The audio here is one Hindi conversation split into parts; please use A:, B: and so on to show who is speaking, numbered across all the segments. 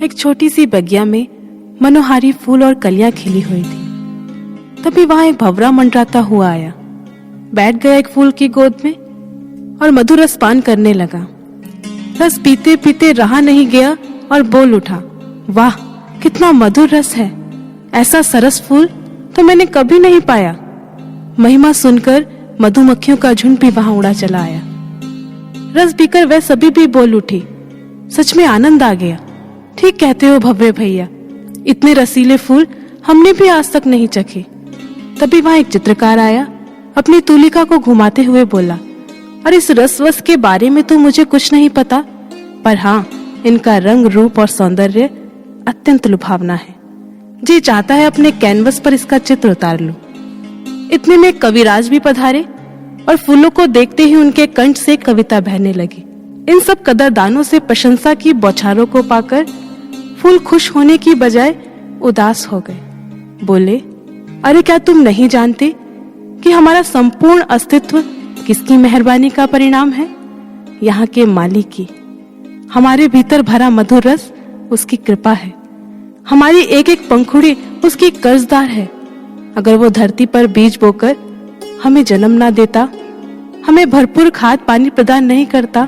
A: एक छोटी सी बगिया में मनोहारी फूल और कलियां खिली हुई थी। तभी वहां एक भंवरा मंडराता हुआ आया, बैठ गया एक फूल की गोद में और मधुर रस पान करने लगा। रस पीते पीते रहा नहीं गया और बोल उठा, वाह कितना मधुर रस है, ऐसा सरस फूल तो मैंने कभी नहीं पाया। महिमा सुनकर मधुमक्खियों का झुंड भी वहां उड़ा चला आया। रस पीकर वह सभी भी बोल उठी, सच में आनंद आ गया। ठीक कहते हो भव्य भैया, इतने रसीले फूल हमने भी आज तक नहीं चखे। तभी वहां एक चित्रकार आया, अपनी तूलिका को घुमाते हुए बोला, और इस रसवस के बारे में तो मुझे कुछ नहीं पता, पर हाँ इनका रंग रूप और सौंदर्य अत्यंत लुभावना है। जी चाहता है अपने कैनवस पर इसका चित्र उतार लूं। इतने में कविराज भी पधारे और फूलों को देखते ही उनके कंठ से कविता बहने लगी। इन सब कदरदानों से प्रशंसा की बौछारों को पाकर फूल खुश होने की बजाय उदास हो गए। बोले, अरे क्या तुम नहीं जानते कि हमारा संपूर्ण अस्तित्व किसकी मेहरबानी का परिणाम है? यहाँ के मालिक की। हमारे भीतर भरा मधुर रस उसकी कृपा है। हमारी एक एक पंखुड़ी उसकी कर्जदार है। अगर वो धरती पर बीज बोकर हमें जन्म ना देता, हमें भरपूर खाद पानी प्रदान नहीं करता,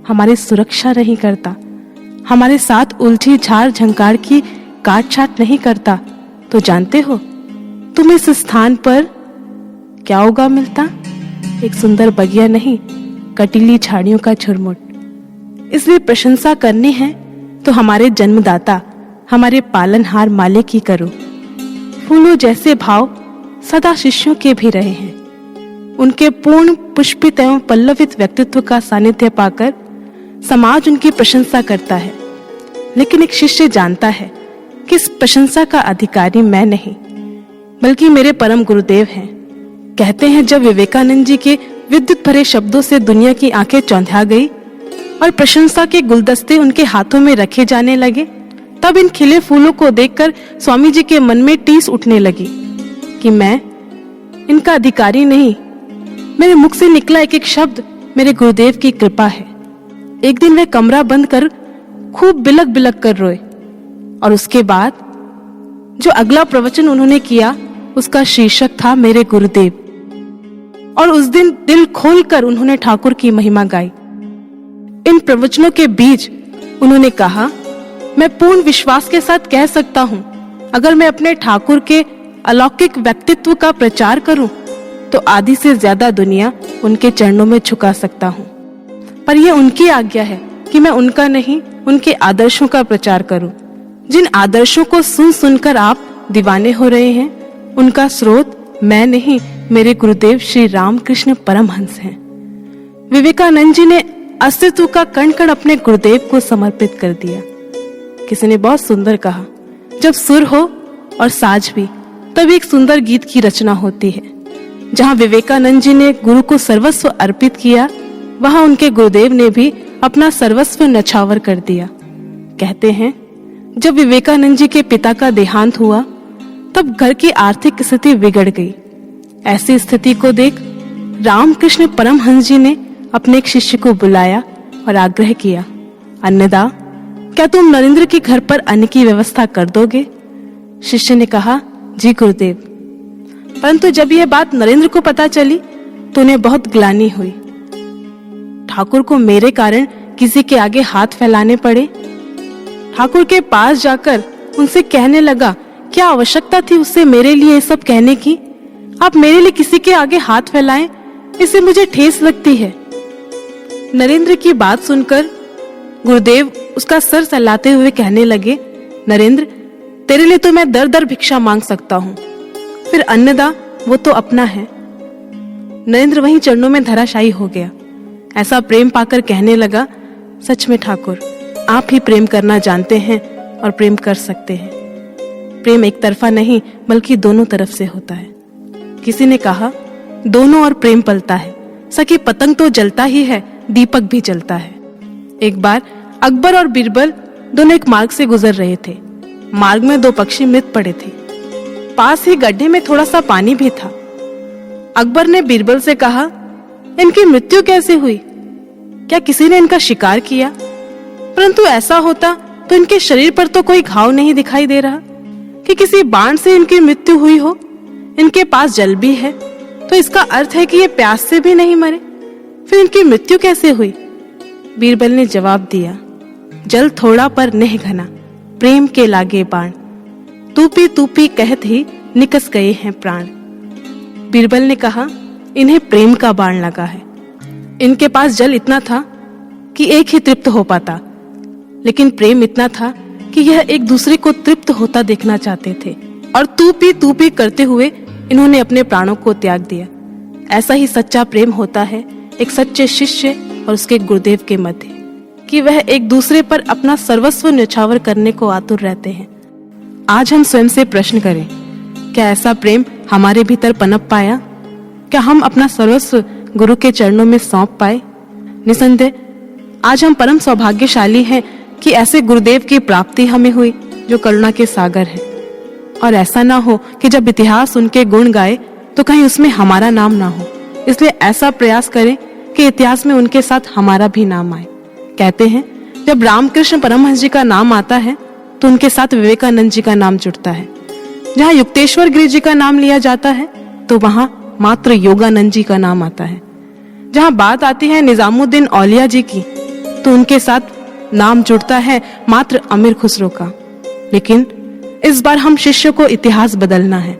A: हमारी सुरक्षा नहीं करता, हमारे साथ उलझी झाड़ झंकार की काट छाट नहीं करता, तो जानते हो तुम इस स्थान पर क्या उगा मिलता? एक सुंदर बगिया नहीं, कटीली झाड़ियों का झुरमुट। इसलिए प्रशंसा करनी है तो हमारे जन्मदाता, हमारे पालनहार मालिक की करो। फूलों जैसे भाव सदा शिष्यों के भी रहे हैं। उनके पूर्ण पुष्पित एवं पल्लवित व्यक्तित्व का सानिध्य पाकर समाज उनकी प्रशंसा करता है, लेकिन एक शिष्य जानता है कि इस प्रशंसा का अधिकारी मैं नहीं, बल्कि मेरे परम गुरुदेव हैं। कहते हैं जब विवेकानंद जी के विद्युत भरे शब्दों से दुनिया की आंखें चौंधा गई और प्रशंसा के गुलदस्ते उनके हाथों में रखे जाने लगे, तब इन खिले फूलों को देखकर स्वामी जी के मन में टीस उठने लगी कि मैं इनका अधिकारी नहीं। मेरे मुख से निकला एक एक शब्द मेरे गुरुदेव की कृपा है। एक दिन वे कमरा बंद कर खूब बिलक बिलक कर रोए, और उसके बाद जो अगला प्रवचन उन्होंने किया उसका शीर्षक था मेरे गुरुदेव। और उस दिन दिल खोलकर उन्होंने ठाकुर की महिमा गाई। इन प्रवचनों के बीच उन्होंने कहा, मैं पूर्ण विश्वास के साथ कह सकता हूं, अगर मैं अपने ठाकुर के अलौकिक व्यक्तित्व का प्रचार करूं तो आधी से ज्यादा दुनिया उनके चरणों में झुका सकता हूं। पर यह उनकी आज्ञा है कि मैं उनका नहीं, उनके आदर्शों का प्रचार करूं। जिन आदर्शों को सुन सुनकर आप दीवाने हो रहे हैं, उनका स्रोत मैं नहीं, मेरे गुरुदेव श्री रामकृष्ण परमहंस हैं। विवेकानंद जी ने अस्तित्व का कण कण अपने गुरुदेव को समर्पित कर दिया। किसी ने बहुत सुंदर कहा, जब सुर हो और साज भी, तभी एक सुंदर गीत की रचना होती है। जहाँ विवेकानंद जी ने गुरु को सर्वस्व अर्पित किया, वहाँ उनके गुरुदेव ने भी अपना सर्वस्व न्यौछावर कर दिया। कहते हैं जब विवेकानंद जी के पिता का देहांत हुआ, तब घर की आर्थिक स्थिति बिगड़ गई। ऐसी स्थिति को देख रामकृष्ण परमहंस जी ने अपने एक शिष्य को बुलाया और आग्रह किया, अन्नदा, क्या तुम नरेंद्र के घर पर अन्न की व्यवस्था कर दोगे? शिष्य ने कहा, जी गुरुदेव। परंतु जब यह बात नरेंद्र को पता चली तो उन्हें बहुत ग्लानि हुई। ठाकुर को मेरे कारण किसी के आगे हाथ फैलाने पड़े। ठाकुर के पास जाकर उनसे कहने लगा, क्या आवश्यकता थी उससे मेरे लिए ये सब कहने की? आप मेरे लिए किसी के आगे हाथ फैलाएं, इससे मुझे ठेस लगती है। नरेंद्र की बात सुनकर गुरुदेव उसका सर सहलाते हुए कहने लगे, नरेंद्र, तेरे लिए तो मैं दर दर भिक्षा मांग सकता हूँ, फिर अन्नदा वो तो अपना है। नरेंद्र वहीं चरणों में धराशायी हो गया। ऐसा प्रेम पाकर कहने लगा, सच में ठाकुर, आप ही प्रेम करना जानते हैं और प्रेम कर सकते हैं। प्रेम एक तरफा नहीं, बल्कि दोनों तरफ से होता है। किसी ने कहा, दोनों और प्रेम पलता है, सकी पतंग तो जलता ही है, दीपक भी जलता है। एक बार अकबर और बीरबल दोनों एक मार्ग से गुजर रहे थे। मार्ग में दो पक्षी मृत पड़े थे। पास ही गड्ढे में थोड़ा सा पानी भी था। अकबर ने बीरबल से कहा, इनकी मृत्यु कैसे हुई? क्या किसी ने इनका शिकार किया? परंतु ऐसा होता तो इनके शरीर पर तो कोई घाव नहीं दिखाई दे रहा कि किसी बाण से इनकी मृत्यु हुई हो। इनके पास जल भी है, तो इसका अर्थ है कि ये प्यास से भी नहीं मरे। फिर इनकी मृत्यु कैसे हुई? बीरबल ने जवाब दिया, जल थोड़ा पर नेह घना, प्रेम के लागे बाण, तूपी तूपी कहत ही निकस गए हैं प्राण। बीरबल ने कहा, इन्हें प्रेम का बाण लगा है। इनके पास जल इतना था कि एक ही तृप्त हो पाता, लेकिन प्रेम इतना था कि यह एक दूसरे को तृप्त होता देखना चाहते थे, और तू पी करते हुए इन्होंने अपने प्राणों को त्याग दिया। ऐसा ही सच्चा प्रेम होता है एक सच्चे शिष्य और उसके गुरुदेव के मध्य, कि वह एक दूसरे पर अपना सर्वस्व न्यौछावर करने को आतुर रहते हैं। आज हम स्वयं से प्रश्न करें, क्या ऐसा प्रेम हमारे भीतर पनप पाया? क्या हम अपना सर्वस्व गुरु के चरणों में सौंप पाए? निसंदेह आज हम परम सौभाग्यशाली हैं कि ऐसे गुरुदेव की प्राप्ति हमें हुई जो करुणा के सागर है। और ऐसा ना हो कि जब इतिहास उनके गुण गाए तो कहीं उसमें हमारा नाम ना हो। इसलिए ऐसा प्रयास करें कि इतिहास में उनके साथ हमारा भी नाम आए। कहते हैं जब रामकृष्ण परमहंस जी का नाम आता है तो उनके साथ विवेकानंद जी का नाम जुड़ता है। जहाँ युक्तेश्वर गिरी जी का नाम लिया जाता है तो वहां मात्र योगानंद जी का नाम आता है। जहाँ बात आती है निजामुद्दीन औलिया जी की तो उनके साथ नाम जुड़ता है मात्र अमीर खुसरो का। लेकिन इस बार हम शिष्य को इतिहास बदलना है।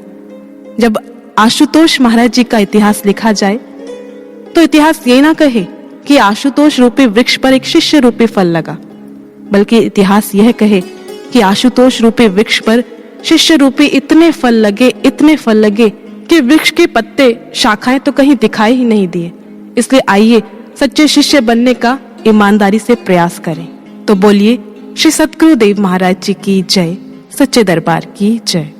A: जब आशुतोष महाराज जी का इतिहास लिखा जाए तो इतिहास ये ना कहे कि आशुतोष रूपी वृक्ष पर एक शिष्य रूपी फल लगा, बल्कि इतिहास यह कहे कि आशुतोष रूपी वृक्ष पर शिष्य रूपी इतने फल लगे कि वृक्ष के पत्ते शाखाएं तो कहीं दिखाई ही नहीं दिए। इसलिए आइए सच्चे शिष्य बनने का ईमानदारी से प्रयास करें। तो बोलिए श्री सद्गुरुदेव महाराज जी की जय, सच्चे दरबार की जय।